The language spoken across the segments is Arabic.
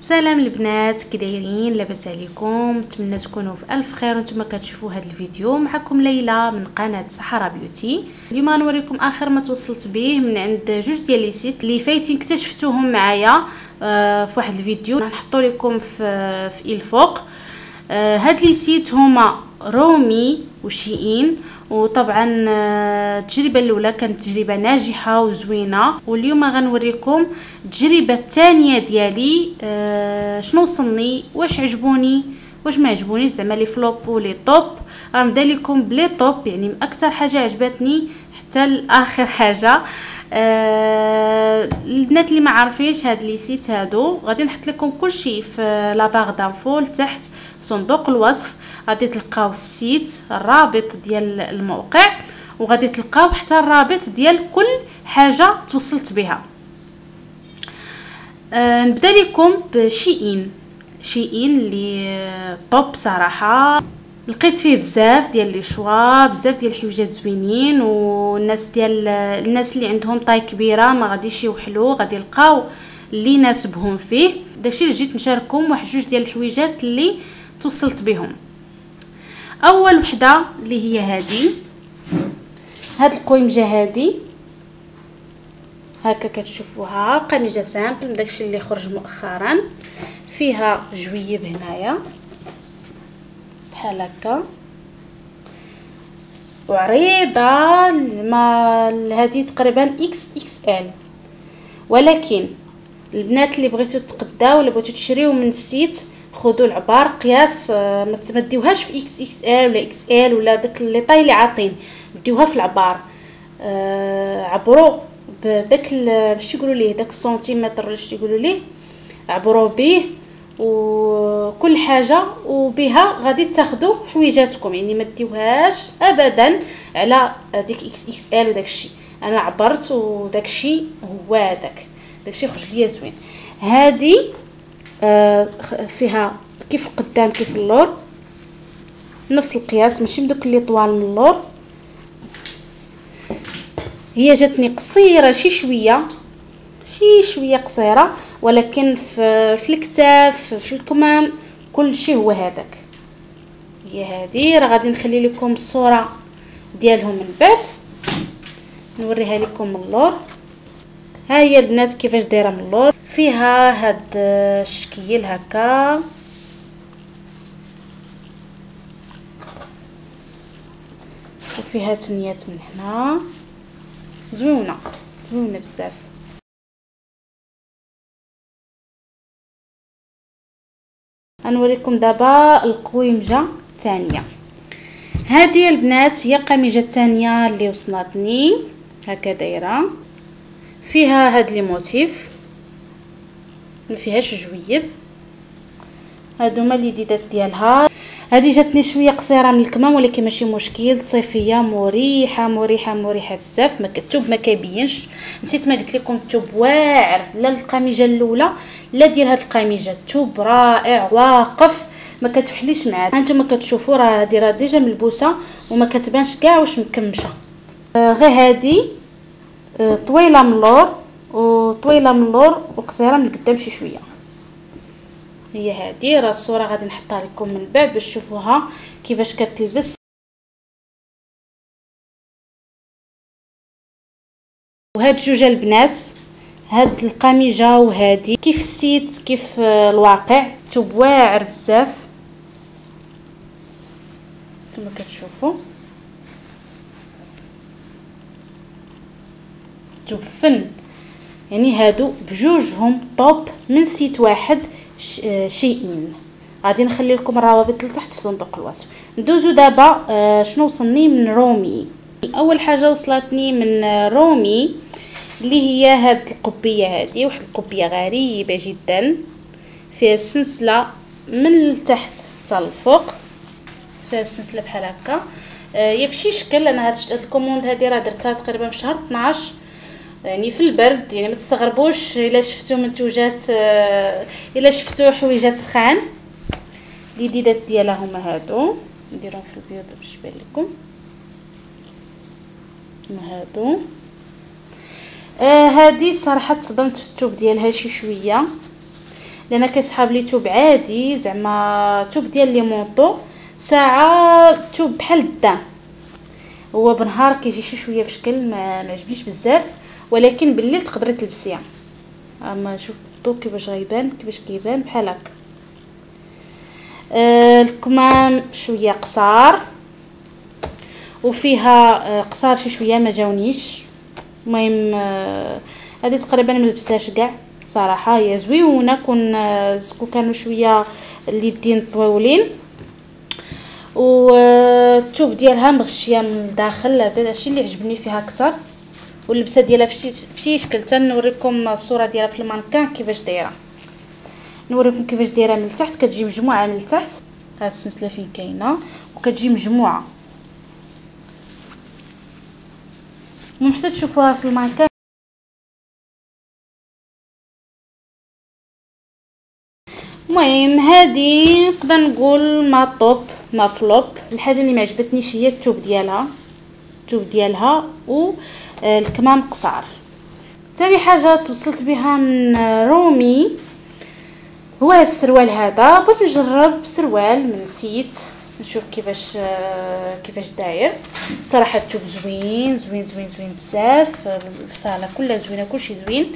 سلام البنات، كي دايرين؟ لاباس عليكم؟ نتمنى تكونوا في الف خير وانتم كتشوفوا هذا الفيديو. معكم ليلى من قناه صحراء بيوتي. اليوم غنوريكم اخر ما توصلت به من عند جوج ديال لي سيت اللي فايتين اكتشفتوهم معايا في واحد الفيديو نحطوا لكم في الفوق. هاد لي سيت هما رومي وشيئين، وطبعا التجربه الاولى كانت تجربه ناجحه وزوينه، واليوم غنوريكم التجربه الثانيه ديالي. شنو وصلني، واش عجبوني واش ما عجبونيش، زعما لي فلوب ولي توب. غنبدا لكم بلي توب، يعني اكثر حاجه عجبتني حتى لاخر حاجه. البنات اللي ما عارفينش هاد لي سيت هادو غادي نحط لكم كلشي في لا باغ دانفو لتحت في صندوق الوصف. غادي تلقاو السيت، الرابط ديال الموقع، وغادي تلقاو حتى الرابط ديال كل حاجه توصلت بها. نبدا لكم بشيئين اللي طوب صراحه. لقيت فيه بزاف ديال لي شوا، بزاف ديال الحويجات زوينين، والناس اللي عندهم طاي كبيره ما غاديش يوحلوا، غادي يلقاو اللي يناسبهم فيه. داكشي اللي جيت نشارككم واحد جوج ديال الحويجات اللي توصلت بهم. اول وحده اللي هي هاد القويمجه هادي هكا كتشوفوها، قميجه سامبل داكشي اللي خرج مؤخرا، فيها جويب هنايا بحال هكا وعريضه. هذه تقريبا اكس ال، ولكن البنات اللي بغيتو تقداو ولا بغيتو تشريو من السيت خذوا العبار قياس، ما تمديوهاش في اكس ال ولا اكس ال ولا داك لي طاي اللي عاطين، ديوها في العبار. عبروا بداك باش يقولوا ليه داك السنتيمتر ولا شي يقولوا ليه، عبروا به وكل حاجه، وبها غادي تاخذوا حويجاتكم، يعني ما ديوهاش ابدا على ديك اكس ال وداك الشيء. انا عبرت وداك الشيء هو داك الشيء خرج ليا زوين. هذه فيها كيف القدام كيف اللور، نفس القياس، ماشي بدوك اللي طوال من اللور. هي جاتني قصيره شي شويه قصيره، ولكن في الكتاف في الكمام كل شيء هو هذاك. هي هذه راه غادي نخلي لكم الصوره ديالهم من بعد، نوريها لكم من اللور. ها هي البنات كيفاش دايره من اللور، فيها هاد الشكل هكا، وفيها تنيات من هنا زوينه بزاف. غنوريكم دابا القويمجه الثانيه. هذه البنات هي القميجه الثانيه اللي وصلتني، هكا دايره، فيها هاد لي موتيف، ما فيهاش جويب. هادو هما اللي ديدات ديالها. هذه جاتني شويه قصيره من الكمام، ولكن ماشي مشكل، صيفيه مريحه بزاف. ما كتوب ما كيبينش. نسيت ما قلت لكم الثوب واعر، لا القميجه الاولى لا ديال هاد القميجه، الثوب رائع واقف ما كتوحليش معاه. هانتوما كتشوفوا راه راه ديجا ملبوسه وما كتبانش كاع واش مكمشه. غير هذه طويله من اللور وقصيره من القدام شي شويه. هي هذه راه الصوره غادي نحطها لكم من بعد باش تشوفوها كيفاش كتلبس. وهاد جوج البنات، هاد القميجه وهذه كيف السيت كيف الواقع، ثوب واعر بزاف كما كتشوفوا، ثوب فن. يعني هادو بجوجهم طوب من سيت واحد شيئين. غادي نخلي لكم الروابط لتحت في صندوق الوصف. ندوزو دابا شنو وصلني من رومي. اول حاجه وصلتني من رومي اللي هي هاد القبيه، هذه واحد القبيه غريبه جدا، فيها السلسله من التحت حتى الفوق، فيها السلسله بحال هكا. هي في شي شكل. انا هاد الكوموند هذه راه درتها تقريبا في شهر 12، يعني في البرد. يعني ما تستغربوش الا شفتوا منتوجات، الا شفتوا حويجات سخان. الجديدات ديالها هما هادو، نديرهم في البيوض باش يبان لكم. هادو هادي صراحه تصدمت في الثوب ديالها شي شويه. لان كيسحاب لي توب عادي زعما توب ديال لي مونطو، ساعه توب بحال الدان. هو بنهار كيجي شي شويه في شكل ما عجبنيش بزاف، ولكن بالليل تقدري تلبسيها. اما شوف الضو كيفاش غيبان، كيفاش كيبان بحال هكا. الكمام شويه قصار وفيها قصار شي شويه ما جاونيش. المهم هذه تقريبا ما لبستهاش كاع صراحه، هي زويونه كون كانوا شويه اليدين طويولين، والثوب ديالها مغشيه من الداخل. هذا الشيء اللي عجبني فيها اكثر. واللبسه ديالها في شي شكل. تنوريكم الصوره ديالها في المانكان كيفاش دايره، نوريكم كيفاش دايره من التحت. كتجي مجموعه من التحت، ها السلسله فين كاينه، وكتجي مجموعه. المهم حتى تشوفوها في المانكان. المهم هذه نقدر نقول ما توب ما فلوب. الحاجه اللي ما عجبتنيش هي الثوب ديالها والكمام قصار. ثاني حاجه توصلت بها من رومي هو السروال هذا. بغيت نجرب سروال من سيت نشوف كيفاش داير. صراحه الثوب زوين زوين زوين زوين بزاف. الصاله كلها زوينه، كلشي زوين.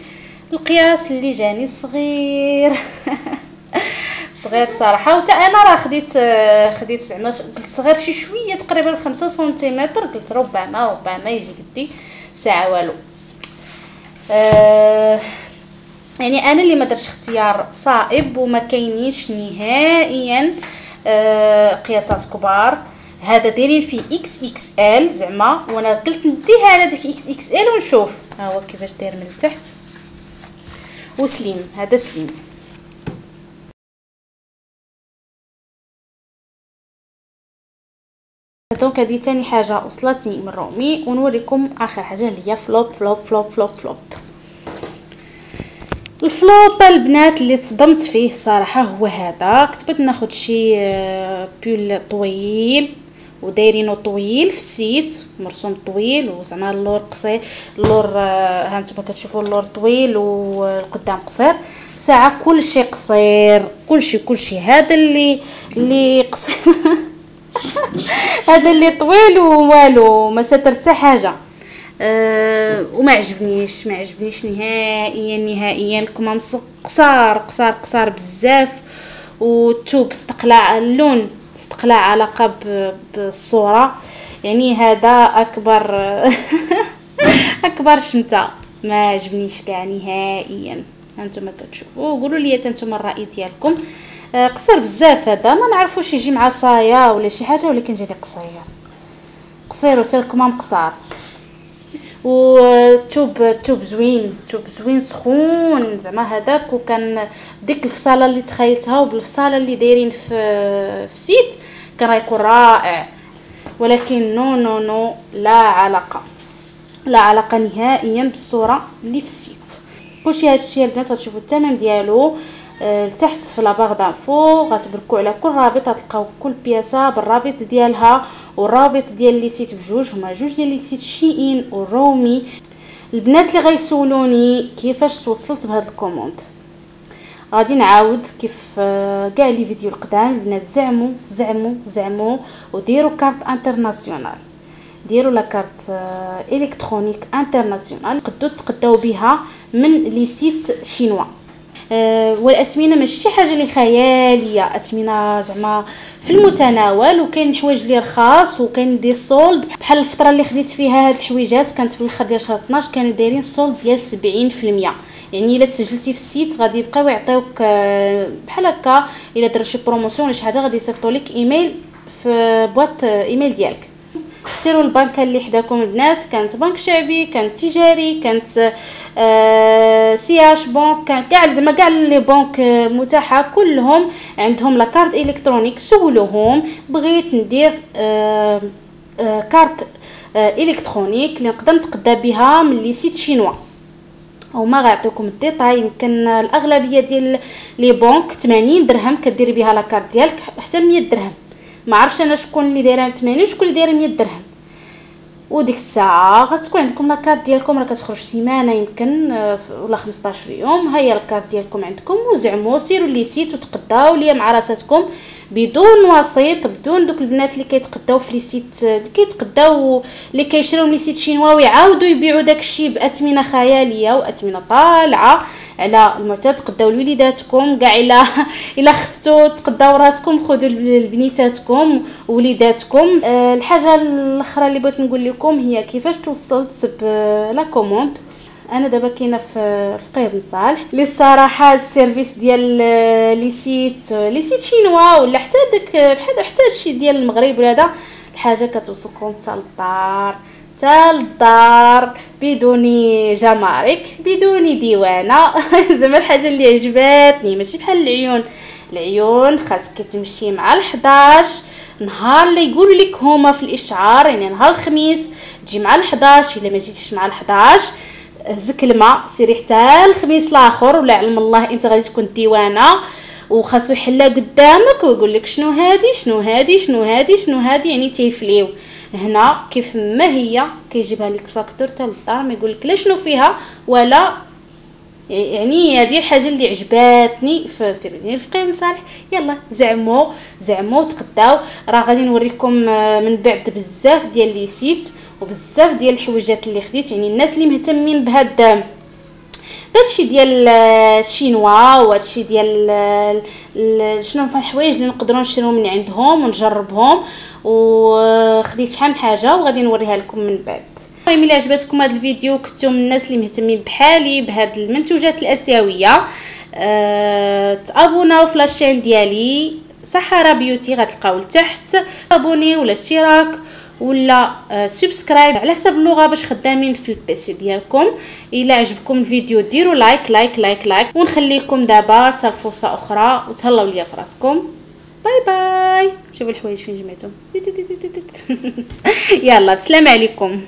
القياس اللي جاني صغير صغير صراحه. وتا انا راه خديت زعما قلت صغير شي شويه، تقريبا 5 سنتيمتر. قلت ربما يجي قدي ساعه والو. يعني انا اللي ما درتش اختيار صائب، وما كاينينش نهائيا قياسات كبار. هذا دايرين فيه اكس اكس ال زعما، وانا قلت نديها على ديك اكس اكس ال ونشوف. ها هو كيفاش داير من التحت وسليم. هذا سليم. دونك هذه ثاني حاجه وصلتني من رومي. ونوريكم اخر حاجه اللي هي فلوب فلوب فلوب فلوب فلوب. الفلوب البنات اللي تصدمت فيه صراحه هو هذا. كنت بغيت ناخذ شي بول طويل ودايرينو طويل في السيت، مرسوم طويل وزعما اللور قصير. اللور ها نتوما كتشوفوا اللور طويل والقدام قصير. ساعه كلشي قصير، كلشي. هذا اللي قصير هذا اللي طويل ووالو ما ستر حتى حاجه. وما عجبنيش نهائيا. الكمام قصار بزاف. والثوب استقلاع اللون، استقلاع علاقه بالصوره. يعني هذا اكبر شمته. ما عجبنيش كاع نهائيا. هانتوما كتشوفوا، قولوا لي نتوما الراي ديالكم. قصير بزاف. هذا ما نعرفوش يجي مع صايا ولا شي حاجه، ولكن جاني قصير وحتى الكمام قصار. والثوب زوين سخون زعما هذاك. وكان ديك الفصاله اللي تخيلتها وبالفصاله اللي دايرين في السيت كان غيكون رائع، ولكن نو لا علاقه نهائيا بالصوره اللي في السيت. كلشي هادشي البنات غتشوفوا الثمن ديالو لتحت في لاباغ دانفو. غتبركوا على كل رابط، غتلقاو كل بياسه بالرابط ديالها. والرابط ديال لي سيت بجوج، هما جوج ديال لي سيت شيئين ورومي. البنات اللي غيسولوني كيفاش توصلت بهذا الكوموند، غادي نعاود كيف كاع لي فيديو القدام. البنات زعموا وديروا كارت انترناسيونال، ديروا لا كارت الكترونيك انترناسيونال تقداو بها من لي سيت شينوا. والاثمنه ماشي شي حاجه اللي خياليه، اثمنه زعما في المتناول. وكاين الحوايج اللي رخاص وكاين دي سولد. بحال الفتره اللي خديت فيها هاد الحويجات كانت في الاخر ديال شهر 12 كانوا دايرين سولد ديال 70%. يعني الا تسجلتي في السيت غادي يبقاو يعطيوك بحال هكا. الا درت شي بروموسيون ولا شي حاجه غادي يصيفطوا لك ايميل في بواط ايميل ديالك. سيروا البنكه اللي حداكم البنات، كانت بنك شعبي، كانت تجاري، كانت سياش بنك، كاع زعما كاع لي بنك متاحه كلهم عندهم لا كارت الكترونيك. سولوهم بغيت ندير كارت الكترونيك اللي نقدر نتقدا بها من لي سيت شينوا. هما غيعطيوكم الديتاي. يمكن الاغلبيه ديال لي بنك 80 درهم كديري بها لا كارت ديالك حتى 100 درهم. ما عرفتش انا شكون اللي دايره 80 وشكون اللي دايره 100 درهم. وديك الساعه غتكون عندكم لاكارت ديالكم، راه كتخرج سيمانه يمكن ولا 15 يوم. هيا لاكارت ديالكم عندكم، وزعموا سيروا لي سيت وتقداو ليا مع راساتكم بدون وسيط، بدون دوك البنات اللي كيتقداو في لي سيت، اللي كيتقداو اللي كيشريو من لي سيت شينوا ويعاودوا يبيعوا داكشي باثمنه خياليه واثمنه طالعه على المعتاد. تقداو لوليداتكم كاع الا خفتوا تقداو راسكم، خذوا لبنيتاتكم ووليداتكم. الحاجه الاخرى اللي بغيت نقول لكم هي كيفاش توصلت لا كوموند. انا دابا كاينه في فقيه بن صالح، اللي الصراحه السيرفيس ديال لي سيت شينوا ولا حتى داك بحال حتى الشي ديال المغرب ولا هذا الحاجه كتوصلكم حتى للدار بدون جمارك بدون ديوانه. زعما الحاجه اللي عجباتني ماشي بحال العيون خاصك تمشي مع ال11 نهار اللي يقولوا لك هما في الاشعار، يعني نهار الخميس تجي مع ال11. الا ما جيتيش مع ال11 هزك الماء سيري حتى الخميس الاخر، ولا علم الله انت غادي تكون ديوانه وخاصو يحلها قدامك ويقول لك شنو هادي يعني تيفليو. هنا كيف ما هي كيجيبها لك فاكتور حتى للدار، ما يقول لك لا شنو فيها ولا. يعني هذه الحاجه اللي عجباتني في سير ديال الفقيه بن صالح. يلا زعموا تقداو، راه غادي نوريكم من بعد بزاف ديال لي سيت وبزاف ديال الحويجات اللي خديت. يعني الناس اللي مهتمين هادشي ديال الشينوا وهادشي ديال شنو هما الحوايج اللي نقدروا نشريو من عندهم ونجربهم، وخديت شحال من حاجه وغادي نوريها لكم من بعد. المهم الا عجبتكم هذا الفيديو كنتم من الناس اللي مهتمين بحالي بهاد المنتوجات الاسيويه، تابوناو في لاشين ديالي سحارة بيوتي، غتلقاو لتحت ابوني ولا اشتراك ولا سبسكرايب على حسب اللغه باش خدامين في البيسي ديالكم. الا عجبكم الفيديو ديروا لايك ونخليكم دابا حتى فرصه اخرى، وتهلاو ليا في راسكم. باي شوفوا الحوايج فين جمعتهم. يلا بسلام عليكم.